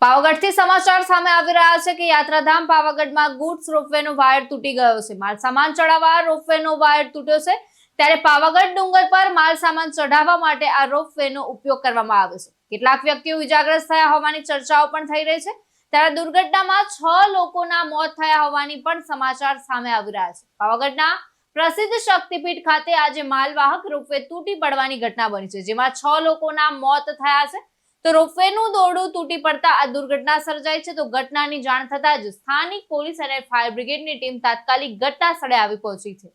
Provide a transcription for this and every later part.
પાવાગઢથી સમાચાર સામે આવી રહ્યા છે કે યાત્રાધામ પાવાગઢમાં ગુડ્સ રોપવેનો વાયર તૂટી ગયો છે। માલ સામાન ચડાવવા રોપવેનો વાયર તૂટ્યો છે, ત્યારે પાવાગઢ ડુંગર પર માલ સામાન ચઢાવવા માટે આ રોપવેનો ઉપયોગ કરવામાં આવે છે। કેટલાક વ્યક્તિઓ ઇજાગ્રસ્ત થયા હોવાની ચર્ચાઓ પણ થઈ રહી છે। ત્યારે દુર્ઘટનામાં 6 લોકોના મોત થયા હોવાની પણ સમાચાર સામે આવી રહ્યા છે। પાવાગઢના પ્રસિદ્ધ શક્તિપીઠ ખાતે આજે માલવાહક રોપવે તૂટી પડવાની ઘટના બની છે, જેમાં 6 લોકોના મોત થયા છે। તો રોપવેનું દોરડું તૂટી પડતા આ દુર્ઘટના સર્જાઈ છે। તો ઘટનાની જાણ થતાં જ સ્થાનિક પોલીસ અને ફાયર બ્રિગેડની ટીમ તાત્કાલિક ઘટના સ્થળે આવી પહોંચી છે।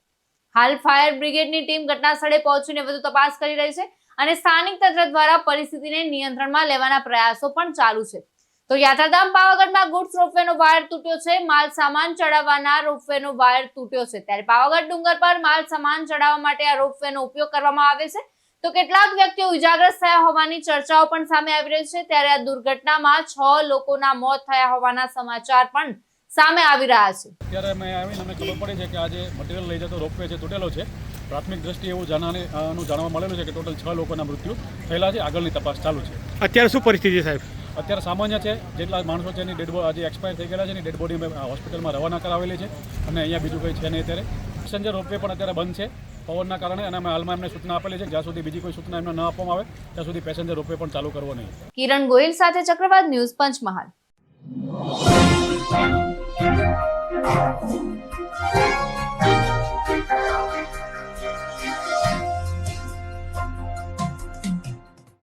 હાલ ફાયર બ્રિગેડની ટીમ ઘટના સ્થળે પહોંચીને વધુ તપાસ કરી રહી છે અને સ્થાનિક તંત્ર દ્વારા પરિસ્થિતિને નિયંત્રણમાં લેવાના પ્રયાસો પણ ચાલુ છે। તો યાત્રાધામ પાવાગઢમાં ગુડ્સ રોપવેનો વાયર તૂટ્યો છે। માલ સામાન ચડાવવાના રોપવેનો વાયર તૂટ્યો છે, ત્યારે પાવાગઢ ડુંગર પર માલ સામાન ચડાવવા માટે આ રોપવેનો ઉપયોગ કરવામાં આવે છે। તો કેટલાક વ્યક્તિઓ ઇજાગ્રસ્ત થયા હોવાની ચર્ચાઓ પણ સામે આવી રહી છે। ત્યારે આ દુર્ઘટનામાં 6 લોકોના મોત થયા હોવાના સમાચાર પણ સામે આવી રહ્યા છે। ત્યારે મેં આવીને અમને ખબર પડી છે કે આજે મટીરિયલ લઈ જતો રોપવે છે તૂટેલો છે। પ્રાથમિક દ્રષ્ટિએ એવું જાણવા મળેલું છે કે ટોટલ 6 લોકોના મૃત્યુ થયેલા છે। આગળની તપાસ ચાલુ છે। અત્યારે શું પરિસ્થિતિ સાહેબ? અત્યારે સામાન્ય છે, જેટલા માણસો છે એની ડેડ બોડી આજે એક્સપાયર થઈ ગયેલા છે, એની ડેડ બોડી અમે હોસ્પિટલમાં રવાના કરાવેલી છે અને અહીંયા બીજું કંઈ છે નહીં। અત્યારે પેસેન્જર રોપવે પણ અત્યારે બંધ છે પવનના કારણે, અને અમે હાલમાં એમને સૂચના આપેલી છે જ્યાં સુધી બીજી કોઈ સૂચના એમને ન આપવામાં આવે ત્યાં સુધી પેસેન્જર રોપવે પણ ચાલુ કરવો નહીં। કિરણ ગોહિલ સાથે ચક્રવાત ન્યૂઝ, પંચમહાલ।